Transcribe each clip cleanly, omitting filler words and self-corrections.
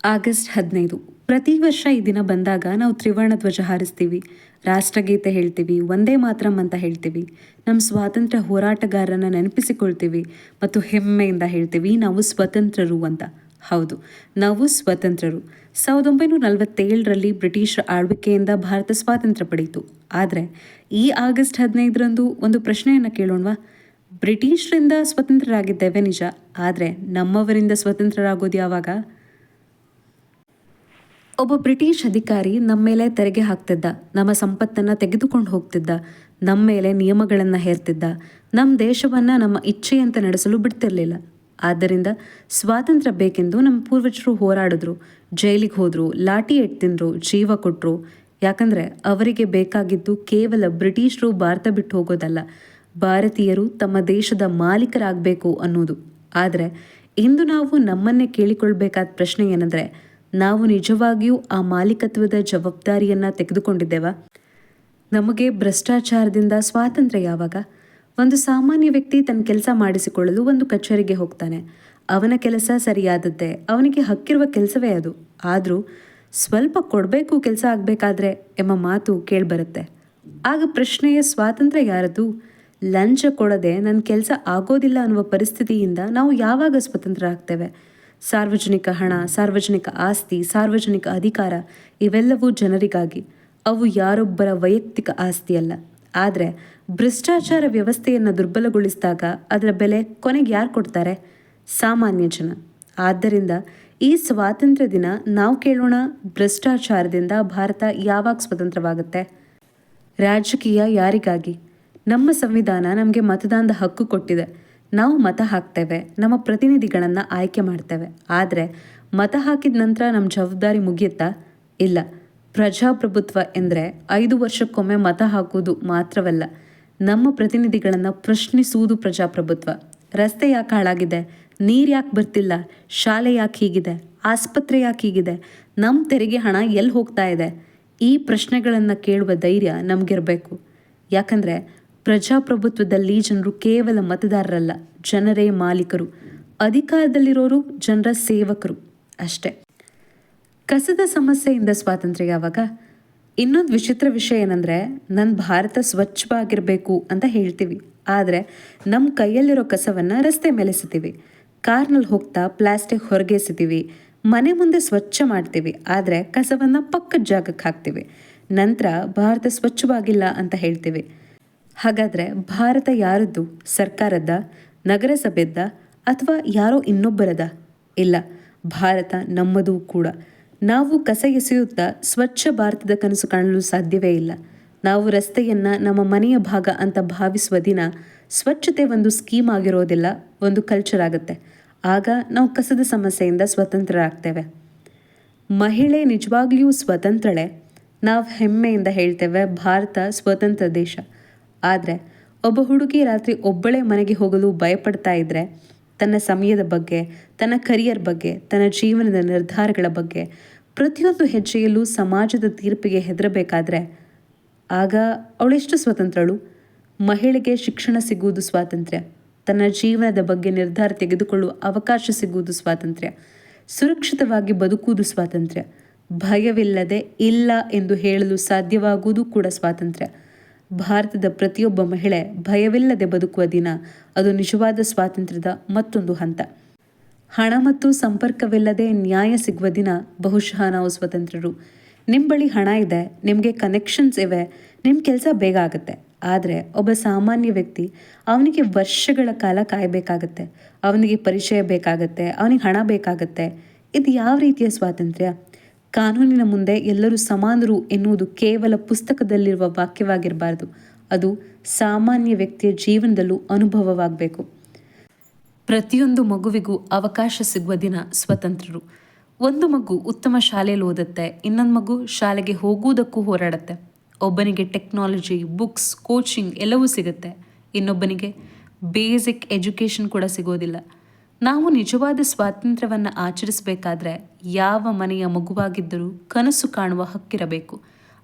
August 15 ಪ್ರತಿ ವರ್ಷ ಈ ದಿನ ಬಂದಾಗ ನಾವು ತ್ರಿವರ್ಣ ಧ್ವಜ ಹಾರಿಸ್ತೀವಿ, ರಾಷ್ಟ್ರಗೀತೆ ಹೇಳ್ತೀವಿ, ವಂದೇ ಮಾತರಂ ಅಂತ ಹೇಳ್ತೀವಿ, ನಮ್ಮ ಸ್ವಾತಂತ್ರ್ಯ ಹೋರಾಟಗಾರರನ್ನ ನೆನಪಿಸಿಕೊಳ್ತೀವಿ ಮತ್ತು ಹೆಮ್ಮೆಯಿಂದ ಹೇಳ್ತೀವಿ ನಾವು ಸ್ವತಂತ್ರರು ಅಂತ. ಹೌದು, ನಾವು ಸ್ವತಂತ್ರರು. 1947ರಲ್ಲಿ ಬ್ರಿಟಿಷರ ಆಳ್ವಿಕೆಯಿಂದ ಭಾರತ ಸ್ವಾತಂತ್ರ್ಯ ಪಡೆಯಿತು. ಆದರೆ ಈ ಆಗಸ್ಟ್ 15ರಂದು ಒಂದು ಪ್ರಶ್ನೆಯನ್ನು ಕೇಳೋಣವಾ? ಬ್ರಿಟಿಷರಿಂದ ಸ್ವತಂತ್ರರಾಗಿದ್ದೇವೆ ನಿಜ, ಆದರೆ ನಮ್ಮವರಿಂದ ಸ್ವತಂತ್ರರಾಗೋದು ಯಾವಾಗ? ಒಬ್ಬ ಬ್ರಿಟಿಷ್ ಅಧಿಕಾರಿ ನಮ್ಮ ಮೇಲೆ ತೆರಿಗೆ ಹಾಕ್ತಿದ್ದ, ನಮ್ಮ ಸಂಪತ್ತನ್ನು ತೆಗೆದುಕೊಂಡು ಹೋಗ್ತಿದ್ದ, ನಮ್ಮ ಮೇಲೆ ನಿಯಮಗಳನ್ನು ಹೇರ್ತಿದ್ದ, ನಮ್ಮ ದೇಶವನ್ನು ನಮ್ಮ ಇಚ್ಛೆಯಂತೆ ನಡೆಸಲು ಬಿಡ್ತಿರ್ಲಿಲ್ಲ. ಆದ್ದರಿಂದ ಸ್ವಾತಂತ್ರ್ಯ ಬೇಕೆಂದು ನಮ್ಮ ಪೂರ್ವಜರು ಹೋರಾಡಿದ್ರು, ಜೈಲಿಗೆ ಹೋದರು, ಲಾಠಿ ತಿಂದರು, ಜೀವ ಕೊಟ್ಟರು. ಯಾಕಂದರೆ ಅವರಿಗೆ ಬೇಕಾಗಿದ್ದು ಕೇವಲ ಬ್ರಿಟಿಷರು ಭಾರತ ಬಿಟ್ಟು ಹೋಗೋದಲ್ಲ, ಭಾರತೀಯರು ತಮ್ಮ ದೇಶದ ಮಾಲೀಕರಾಗಬೇಕು ಅನ್ನೋದು. ಆದರೆ ಇಂದು ನಾವು ನಮ್ಮನ್ನೇ ಕೇಳಿಕೊಳ್ಬೇಕಾದ ಪ್ರಶ್ನೆ ಏನಂದರೆ, ನಾವು ನಿಜವಾಗಿಯೂ ಆ ಮಾಲೀಕತ್ವದ ಜವಾಬ್ದಾರಿಯನ್ನು ತೆಗೆದುಕೊಂಡಿದ್ದೇವಾ? ನಮಗೆ ಭ್ರಷ್ಟಾಚಾರದಿಂದ ಸ್ವಾತಂತ್ರ್ಯ ಯಾವಾಗ? ಒಂದು ಸಾಮಾನ್ಯ ವ್ಯಕ್ತಿ ತನ್ನ ಕೆಲಸ ಮಾಡಿಸಿಕೊಳ್ಳಲು ಒಂದು ಕಚೇರಿಗೆ ಹೋಗ್ತಾನೆ. ಅವನ ಕೆಲಸ ಸರಿಯಾದದ್ದೇ, ಅವನಿಗೆ ಹಕ್ಕಿರುವ ಕೆಲಸವೇ ಅದು. ಆದರೂ ಸ್ವಲ್ಪ ಕೊಡಬೇಕು ಕೆಲಸ ಆಗಬೇಕಾದ್ರೆ ಎಂಬ ಮಾತು ಕೇಳಿಬರುತ್ತೆ. ಆಗ ಪ್ರಶ್ನೆಯ ಸ್ವಾತಂತ್ರ್ಯ ಯಾರದು? ಲಂಚ ಕೊಡದೆ ನನ್ನ ಕೆಲಸ ಆಗೋದಿಲ್ಲ ಅನ್ನುವ ಪರಿಸ್ಥಿತಿಯಿಂದ ನಾವು ಯಾವಾಗ ಸ್ವತಂತ್ರ ಆಗ್ತೇವೆ? ಸಾರ್ವಜನಿಕ ಹಣ, ಸಾರ್ವಜನಿಕ ಆಸ್ತಿ, ಸಾರ್ವಜನಿಕ ಅಧಿಕಾರ ಇವೆಲ್ಲವೂ ಜನರಿಗಾಗಿ. ಅವು ಯಾರೊಬ್ಬರ ವೈಯಕ್ತಿಕ ಆಸ್ತಿಯಲ್ಲ. ಆದರೆ ಭ್ರಷ್ಟಾಚಾರ ವ್ಯವಸ್ಥೆಯನ್ನು ದುರ್ಬಲಗೊಳಿಸಿದಾಗ ಅದರ ಬೆಲೆ ಕೊನೆಗೆ ಯಾರು ಕೊಡ್ತಾರೆ? ಸಾಮಾನ್ಯ ಜನ. ಆದ್ದರಿಂದ ಈ ಸ್ವಾತಂತ್ರ್ಯ ದಿನ ನಾವು ಕೇಳೋಣ, ಭ್ರಷ್ಟಾಚಾರದಿಂದ ಭಾರತ ಯಾವಾಗ ಸ್ವತಂತ್ರವಾಗುತ್ತೆ? ರಾಜಕೀಯ ಯಾರಿಗಾಗಿ? ನಮ್ಮ ಸಂವಿಧಾನ ನಮಗೆ ಮತದಾನದ ಹಕ್ಕು ಕೊಟ್ಟಿದೆ. ನಾವು ಮತ ಹಾಕ್ತೇವೆ, ನಮ್ಮ ಪ್ರತಿನಿಧಿಗಳನ್ನು ಆಯ್ಕೆ ಮಾಡ್ತೇವೆ. ಆದರೆ ಮತ ಹಾಕಿದ ನಂತರ ನಮ್ಮ ಜವಾಬ್ದಾರಿ ಮುಗಿಯುತ್ತಾ? ಇಲ್ಲ. ಪ್ರಜಾಪ್ರಭುತ್ವ ಎಂದರೆ 5 ವರ್ಷಕ್ಕೊಮ್ಮೆ ಮತ ಹಾಕುವುದು ಮಾತ್ರವಲ್ಲ, ನಮ್ಮ ಪ್ರತಿನಿಧಿಗಳನ್ನು ಪ್ರಶ್ನಿಸುವುದು ಪ್ರಜಾಪ್ರಭುತ್ವ. ರಸ್ತೆ ಯಾಕೆ ಹಾಳಾಗಿದೆ? ನೀರು ಯಾಕೆ ಬರ್ತಿಲ್ಲ? ಶಾಲೆ ಯಾಕೆ ಹೀಗಿದೆ? ಆಸ್ಪತ್ರೆ ಯಾಕೆ ಹೀಗಿದೆ? ನಮ್ಮ ತೆರಿಗೆ ಹಣ ಎಲ್ಲಿ ಹೋಗ್ತಾ ಇದೆ? ಈ ಪ್ರಶ್ನೆಗಳನ್ನು ಕೇಳುವ ಧೈರ್ಯ ನಮಗಿರಬೇಕು. ಯಾಕಂದರೆ ಪ್ರಜಾಪ್ರಭುತ್ವದಲ್ಲಿ ಜನರು ಕೇವಲ ಮತದಾರರಲ್ಲ, ಜನರೇ ಮಾಲೀಕರು. ಅಧಿಕಾರದಲ್ಲಿರೋರು ಜನರ ಸೇವಕರು ಅಷ್ಟೇ. ಕಸದ ಸಮಸ್ಯೆಯಿಂದ ಸ್ವಾತಂತ್ರ್ಯ ಯಾವಾಗ? ಇನ್ನೊಂದು ವಿಚಿತ್ರ ವಿಷಯ ಏನಂದರೆ, ನನ್ನ ಭಾರತ ಸ್ವಚ್ಛವಾಗಿರಬೇಕು ಅಂತ ಹೇಳ್ತೀವಿ, ಆದರೆ ನಮ್ಮ ಕೈಯಲ್ಲಿರೋ ಕಸವನ್ನು ರಸ್ತೆ ಮೇಲೆ ಎಸಿತೀವಿ. ಕಾರ್ನಲ್ಲಿ ಹೋಗ್ತಾ ಪ್ಲಾಸ್ಟಿಕ್ ಹೊರಗೆ ಎಸಿತೀವಿ. ಮನೆ ಮುಂದೆ ಸ್ವಚ್ಛ ಮಾಡ್ತೀವಿ, ಆದರೆ ಕಸವನ್ನು ಪಕ್ಕದ ಜಾಗಕ್ಕೆ ಹಾಕ್ತೀವಿ. ನಂತರ ಭಾರತ ಸ್ವಚ್ಛವಾಗಿಲ್ಲ ಅಂತ ಹೇಳ್ತೀವಿ. ಹಾಗಾದರೆ ಭಾರತ ಯಾರದ್ದು? ಸರ್ಕಾರದ, ನಗರಸಭೆದ್ದ ಅಥವಾ ಯಾರೋ ಇನ್ನೊಬ್ಬರದ? ಇಲ್ಲ, ಭಾರತ ನಮ್ಮದೂ ಕೂಡ. ನಾವು ಕಸ ಎಸೆಯುತ್ತಾ ಸ್ವಚ್ಛ ಭಾರತದ ಕನಸು ಕಾಣಲು ಸಾಧ್ಯವೇ ಇಲ್ಲ. ನಾವು ರಸ್ತೆಯನ್ನು ನಮ್ಮ ಮನೆಯ ಭಾಗ ಅಂತ ಭಾವಿಸುವ ದಿನ ಸ್ವಚ್ಛತೆ ಒಂದು ಸ್ಕೀಮ್ ಆಗಿರೋದಿಲ್ಲ, ಒಂದು ಕಲ್ಚರ್ ಆಗುತ್ತೆ. ಆಗ ನಾವು ಕಸದ ಸಮಸ್ಯೆಯಿಂದ ಸ್ವತಂತ್ರರಾಗ್ತೇವೆ. ಮಹಿಳೆ ನಿಜವಾಗ್ಲಿಯೂ ಸ್ವತಂತ್ರಳೆ. ನಾವು ಹೆಮ್ಮೆಯಿಂದ ಹೇಳ್ತೇವೆ ಭಾರತ ಸ್ವತಂತ್ರ ದೇಶ. ಆದರೆ ಒಬ್ಬ ಹುಡುಗಿ ರಾತ್ರಿ ಒಬ್ಬಳೇ ಮನೆಗೆ ಹೋಗಲು ಭಯಪಡ್ತಾ ಇದ್ದರೆ, ತನ್ನ ಸಮಯದ ಬಗ್ಗೆ, ತನ್ನ ಕರಿಯರ್ ಬಗ್ಗೆ, ತನ್ನ ಜೀವನದ ನಿರ್ಧಾರಗಳ ಬಗ್ಗೆ ಪ್ರತಿಯೊಂದು ಹೆಜ್ಜೆಯಲ್ಲೂ ಸಮಾಜದ ತೀರ್ಪಿಗೆ ಹೆದರಬೇಕಾದ್ರೆ ಆಗ ಅವಳೆಷ್ಟು ಸ್ವತಂತ್ರಳು? ಮಹಿಳೆಗೆ ಶಿಕ್ಷಣ ಸಿಗುವುದು ಸ್ವಾತಂತ್ರ್ಯ, ತನ್ನ ಜೀವನದ ಬಗ್ಗೆ ನಿರ್ಧಾರ ತೆಗೆದುಕೊಳ್ಳುವ ಅವಕಾಶ ಸಿಗುವುದು ಸ್ವಾತಂತ್ರ್ಯ, ಸುರಕ್ಷಿತವಾಗಿ ಬದುಕುವುದು ಸ್ವಾತಂತ್ರ್ಯ, ಭಯವಿಲ್ಲದೆ ಇಲ್ಲ ಎಂದು ಹೇಳಲು ಸಾಧ್ಯವಾಗುವುದು ಕೂಡ ಸ್ವಾತಂತ್ರ್ಯ. ಭಾರತದ ಪ್ರತಿಯೊಬ್ಬ ಮಹಿಳೆ ಭಯವಿಲ್ಲದೆ ಬದುಕುವ ದಿನ ಅದು ನಿಜವಾದ ಸ್ವಾತಂತ್ರ್ಯದ ಮತ್ತೊಂದು ಹಂತ. ಹಣ ಮತ್ತು ಸಂಪರ್ಕವಿಲ್ಲದೆ ನ್ಯಾಯ ಸಿಗುವ ದಿನ ಬಹುಶಃ ನಾವು ಸ್ವತಂತ್ರರು. ನಿಮ್ಮ ಬಳಿ ಹಣ ಇದೆ, ನಿಮಗೆ ಕನೆಕ್ಷನ್ಸ್ ಇವೆ, ನಿಮ್ಮ ಕೆಲಸ ಬೇಗ ಆಗುತ್ತೆ. ಆದರೆ ಒಬ್ಬ ಸಾಮಾನ್ಯ ವ್ಯಕ್ತಿ, ಅವನಿಗೆ ವರ್ಷಗಳ ಕಾಲ ಕಾಯಬೇಕಾಗತ್ತೆ, ಅವನಿಗೆ ಪರಿಚಯ ಬೇಕಾಗತ್ತೆ, ಅವನಿಗೆ ಹಣ ಬೇಕಾಗತ್ತೆ. ಇದು ಯಾವ ರೀತಿಯ ಸ್ವಾತಂತ್ರ್ಯ? ಕಾನೂನಿನ ಮುಂದೆ ಎಲ್ಲರೂ ಸಮಾನರು ಎನ್ನುವುದು ಕೇವಲ ಪುಸ್ತಕದಲ್ಲಿರುವ ವಾಕ್ಯವಾಗಿರಬಾರ್ದು, ಅದು ಸಾಮಾನ್ಯ ವ್ಯಕ್ತಿಯ ಜೀವನದಲ್ಲೂ ಅನುಭವವಾಗಬೇಕು. ಪ್ರತಿಯೊಂದು ಮಗುವಿಗೂ ಅವಕಾಶ ಸಿಗುವ ದಿನ ಸ್ವತಂತ್ರರು. ಒಂದು ಮಗು ಉತ್ತಮ ಶಾಲೆಯಲ್ಲಿ ಓದುತ್ತೆ, ಇನ್ನೊಂದು ಮಗು ಶಾಲೆಗೆ ಹೋಗುವುದಕ್ಕೂ ಹೋರಾಡುತ್ತೆ. ಒಬ್ಬನಿಗೆ ಟೆಕ್ನಾಲಜಿ, ಬುಕ್ಸ್, ಕೋಚಿಂಗ್ ಎಲ್ಲವೂ ಸಿಗುತ್ತೆ, ಇನ್ನೊಬ್ಬನಿಗೆ ಬೇಸಿಕ್ ಎಜುಕೇಷನ್ ಕೂಡ ಸಿಗೋದಿಲ್ಲ. ನಾವು ನಿಜವಾದ ಸ್ವಾತಂತ್ರ್ಯವನ್ನು ಆಚರಿಸಬೇಕಾದ್ರೆ ಯಾವ ಮನೆಯ ಮಗುವಾಗಿದ್ದರೂ ಕನಸು ಕಾಣುವ ಹಕ್ಕಿರಬೇಕು.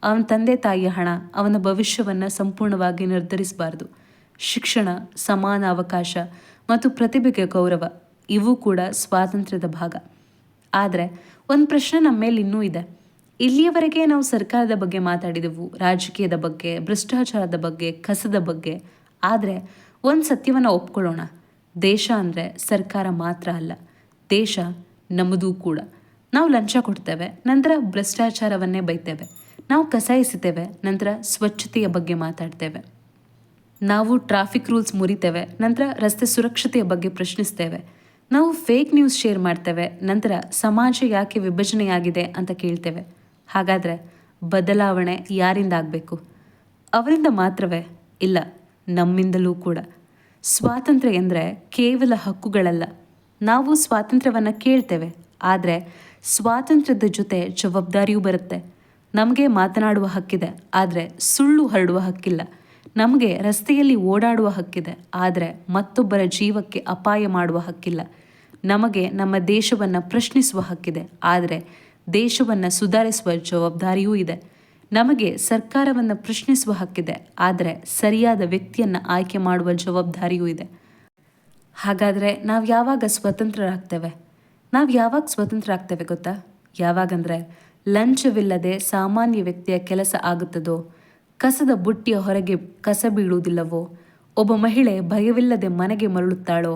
ಅವನ ತಂದೆ ತಾಯಿಯ ಹಣ ಅವನ ಭವಿಷ್ಯವನ್ನು ಸಂಪೂರ್ಣವಾಗಿ ನಿರ್ಧರಿಸಬಾರದು. ಶಿಕ್ಷಣ, ಸಮಾನ ಅವಕಾಶ ಮತ್ತು ಪ್ರತಿಭೆಗೆ ಗೌರವ ಇವು ಕೂಡ ಸ್ವಾತಂತ್ರ್ಯದ ಭಾಗ. ಆದರೆ ಒಂದು ಪ್ರಶ್ನೆ ನಮ್ಮ ಮೇಲೆ ಇನ್ನೂ ಇದೆ. ಇಲ್ಲಿಯವರೆಗೆ ನಾವು ಸರ್ಕಾರದ ಬಗ್ಗೆ ಮಾತಾಡಿದೆವು, ರಾಜಕೀಯದ ಬಗ್ಗೆ, ಭ್ರಷ್ಟಾಚಾರದ ಬಗ್ಗೆ, ಕಸದ ಬಗ್ಗೆ. ಆದರೆ ಒಂದು ಸತ್ಯವನ್ನು ಒಪ್ಕೊಳ್ಳೋಣ, ದೇಶ ಅಂದರೆ ಸರ್ಕಾರ ಮಾತ್ರ ಅಲ್ಲ, ದೇಶ ನಮ್ಮದೂ ಕೂಡ. ನಾವು ಲಂಚ ಕೊಡ್ತೇವೆ, ನಂತರ ಭ್ರಷ್ಟಾಚಾರವನ್ನೇ ಬೈತೇವೆ. ನಾವು ಕಸ ಎಸಿತೇವೆ, ನಂತರ ಸ್ವಚ್ಛತೆಯ ಬಗ್ಗೆ ಮಾತಾಡ್ತೇವೆ. ನಾವು ಟ್ರಾಫಿಕ್ ರೂಲ್ಸ್ ಮುರಿತೇವೆ, ನಂತರ ರಸ್ತೆ ಸುರಕ್ಷತೆಯ ಬಗ್ಗೆ ಪ್ರಶ್ನಿಸ್ತೇವೆ. ನಾವು ಫೇಕ್ ನ್ಯೂಸ್ ಶೇರ್ ಮಾಡ್ತೇವೆ, ನಂತರ ಸಮಾಜ ಯಾಕೆ ವಿಭಜನೆಯಾಗಿದೆ ಅಂತ ಕೇಳ್ತೇವೆ. ಹಾಗಾದರೆ ಬದಲಾವಣೆ ಯಾರಿಂದ ಆಗಬೇಕು? ಅವರಿಂದ ಮಾತ್ರವೇ? ಇಲ್ಲ, ನಮ್ಮಿಂದಲೂ ಕೂಡ. ಸ್ವಾತಂತ್ರ್ಯ ಎಂದರೆ ಕೇವಲ ಹಕ್ಕುಗಳಲ್ಲ. ನಾವು ಸ್ವಾತಂತ್ರ್ಯವನ್ನು ಕೇಳ್ತೇವೆ, ಆದರೆ ಸ್ವಾತಂತ್ರ್ಯದ ಜೊತೆ ಜವಾಬ್ದಾರಿಯೂ ಬರುತ್ತೆ. ನಮಗೆ ಮಾತನಾಡುವ ಹಕ್ಕಿದೆ, ಆದರೆ ಸುಳ್ಳು ಹರಡುವ ಹಕ್ಕಿಲ್ಲ. ನಮಗೆ ರಸ್ತೆಯಲ್ಲಿ ಓಡಾಡುವ ಹಕ್ಕಿದೆ, ಆದರೆ ಮತ್ತೊಬ್ಬರ ಜೀವಕ್ಕೆ ಅಪಾಯ ಮಾಡುವ ಹಕ್ಕಿಲ್ಲ. ನಮಗೆ ನಮ್ಮ ದೇಶವನ್ನು ಪ್ರಶ್ನಿಸುವ ಹಕ್ಕಿದೆ, ಆದರೆ ದೇಶವನ್ನು ಸುಧಾರಿಸುವ ಜವಾಬ್ದಾರಿಯೂ ಇದೆ. ನಮಗೆ ಸರ್ಕಾರವನ್ನು ಪ್ರಶ್ನಿಸುವ ಹಕ್ಕಿದೆ, ಆದರೆ ಸರಿಯಾದ ವ್ಯಕ್ತಿಯನ್ನು ಆಯ್ಕೆ ಮಾಡುವ ಜವಾಬ್ದಾರಿಯೂ ಇದೆ. ಹಾಗಾದರೆ ನಾವು ಯಾವಾಗ ಸ್ವತಂತ್ರರಾಗ್ತೇವೆ? ನಾವು ಯಾವಾಗ ಸ್ವತಂತ್ರರಾಗ್ತೇವೆ ಗೊತ್ತಾ? ಯಾವಾಗಂದರೆ ಲಂಚವಿಲ್ಲದೆ ಸಾಮಾನ್ಯ ವ್ಯಕ್ತಿಯ ಕೆಲಸ ಆಗುತ್ತದೋ, ಕಸದ ಬುಟ್ಟಿಯ ಹೊರಗೆ ಕಸ ಬೀಳುವುದಿಲ್ಲವೋ, ಒಬ್ಬ ಮಹಿಳೆ ಭಯವಿಲ್ಲದೆ ಮನೆಗೆ ಮರಳುತ್ತಾಳೋ,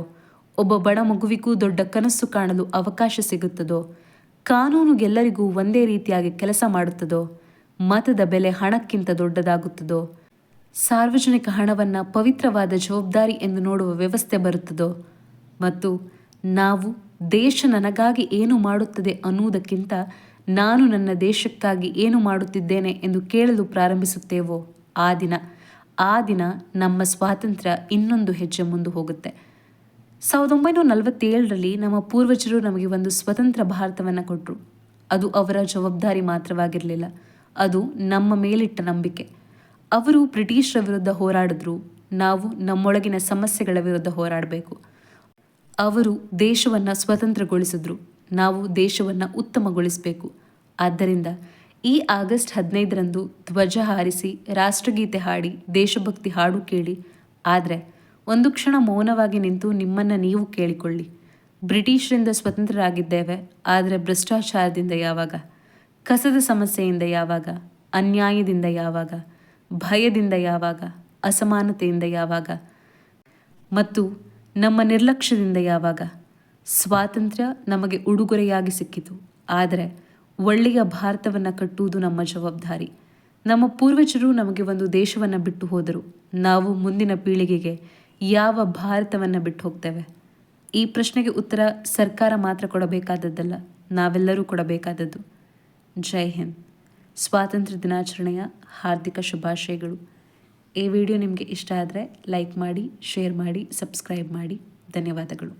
ಒಬ್ಬ ಬಡ ಮಗುವಿಗೂ ದೊಡ್ಡ ಕನಸು ಕಾಣಲು ಅವಕಾಶ ಸಿಗುತ್ತದೋ, ಕಾನೂನು ಎಲ್ಲರಿಗೂ ಒಂದೇ ರೀತಿಯಾಗಿ ಕೆಲಸ ಮಾಡುತ್ತದೋ, ಮತದ ಬೆಲೆ ಹಣಕ್ಕಿಂತ ದೊಡ್ಡದಾಗುತ್ತದೋ, ಸಾರ್ವಜನಿಕ ಹಣವನ್ನು ಪವಿತ್ರವಾದ ಜವಾಬ್ದಾರಿ ಎಂದು ನೋಡುವ ವ್ಯವಸ್ಥೆ ಬರುತ್ತದೋ, ಮತ್ತು ನಾವು ದೇಶ ನನಗಾಗಿ ಏನು ಮಾಡುತ್ತದೆ ಅನ್ನುವುದಕ್ಕಿಂತ ನಾನು ನನ್ನ ದೇಶಕ್ಕಾಗಿ ಏನು ಮಾಡುತ್ತಿದ್ದೇನೆ ಎಂದು ಕೇಳಲು ಪ್ರಾರಂಭಿಸುತ್ತೇವೋ, ಆ ದಿನ ನಮ್ಮ ಸ್ವಾತಂತ್ರ್ಯ ಇನ್ನೊಂದು ಹೆಜ್ಜೆ ಮುಂದೆ ಹೋಗುತ್ತೆ. 1947ರಲ್ಲಿ ನಮ್ಮ ಪೂರ್ವಜರು ನಮಗೆ ಒಂದು ಸ್ವತಂತ್ರ ಭಾರತವನ್ನು ಕೊಟ್ಟರು. ಅದು ಅವರ ಜವಾಬ್ದಾರಿ ಮಾತ್ರವಾಗಿರಲಿಲ್ಲ, ಅದು ನಮ್ಮ ಮೇಲಿಟ್ಟ ನಂಬಿಕೆ. ಅವರು ಬ್ರಿಟಿಷರ ವಿರುದ್ಧ ಹೋರಾಡಿದ್ರು, ನಾವು ನಮ್ಮೊಳಗಿನ ಸಮಸ್ಯೆಗಳ ವಿರುದ್ಧ ಹೋರಾಡಬೇಕು. ಅವರು ದೇಶವನ್ನು ಸ್ವತಂತ್ರಗೊಳಿಸಿದ್ರು, ನಾವು ದೇಶವನ್ನು ಉತ್ತಮಗೊಳಿಸಬೇಕು. ಆದ್ದರಿಂದ ಈ ಆಗಸ್ಟ್ 15ರಂದು ಧ್ವಜ ಹಾರಿಸಿ, ರಾಷ್ಟ್ರಗೀತೆ ಹಾಡಿ, ದೇಶಭಕ್ತಿ ಹಾಡು ಕೇಳಿ. ಆದರೆ ಒಂದು ಕ್ಷಣ ಮೌನವಾಗಿ ನಿಂತು ನಿಮ್ಮನ್ನು ನೀವು ಕೇಳಿಕೊಳ್ಳಿ. ಬ್ರಿಟಿಷರಿಂದ ಸ್ವತಂತ್ರರಾಗಿದ್ದೇವೆ, ಆದರೆ ಭ್ರಷ್ಟಾಚಾರದಿಂದ ಯಾವಾಗ? ಕಸದ ಸಮಸ್ಯೆಯಿಂದ ಯಾವಾಗ? ಅನ್ಯಾಯದಿಂದ ಯಾವಾಗ? ಭಯದಿಂದ ಯಾವಾಗ? ಅಸಮಾನತೆಯಿಂದ ಯಾವಾಗ? ಮತ್ತು ನಮ್ಮ ನಿರ್ಲಕ್ಷ್ಯದಿಂದ ಯಾವಾಗ? ಸ್ವಾತಂತ್ರ್ಯ ನಮಗೆ ಉಡುಗೊರೆಯಾಗಿ ಸಿಕ್ಕಿತು, ಆದರೆ ಒಳ್ಳೆಯ ಭಾರತವನ್ನು ಕಟ್ಟುವುದು ನಮ್ಮ ಜವಾಬ್ದಾರಿ. ನಮ್ಮ ಪೂರ್ವಜರು ನಮಗೆ ಒಂದು ದೇಶವನ್ನು ಬಿಟ್ಟು ಹೋದರು, ನಾವು ಮುಂದಿನ ಪೀಳಿಗೆಗೆ ಯಾವ ಭಾರತವನ್ನು ಬಿಟ್ಟು ಹೋಗ್ತೇವೆ? ಈ ಪ್ರಶ್ನೆಗೆ ಉತ್ತರ ಸರ್ಕಾರ ಮಾತ್ರ ಕೊಡಬೇಕಾದದ್ದಲ್ಲ, ನಾವೆಲ್ಲರೂ ಕೊಡಬೇಕಾದದ್ದು. ಜೈ ಹಿಂದ್. ಸ್ವಾತಂತ್ರ್ಯ ದಿನಾಚರಣೆಯ ಹಾರ್ದಿಕ ಶುಭಾಶಯಗಳು. ಈ ವಿಡಿಯೋ ನಿಮಗೆ ಇಷ್ಟ ಆದರೆ ಲೈಕ್ ಮಾಡಿ, ಶೇರ್ ಮಾಡಿ, ಸಬ್ಸ್ಕ್ರೈಬ್ ಮಾಡಿ. ಧನ್ಯವಾದಗಳು.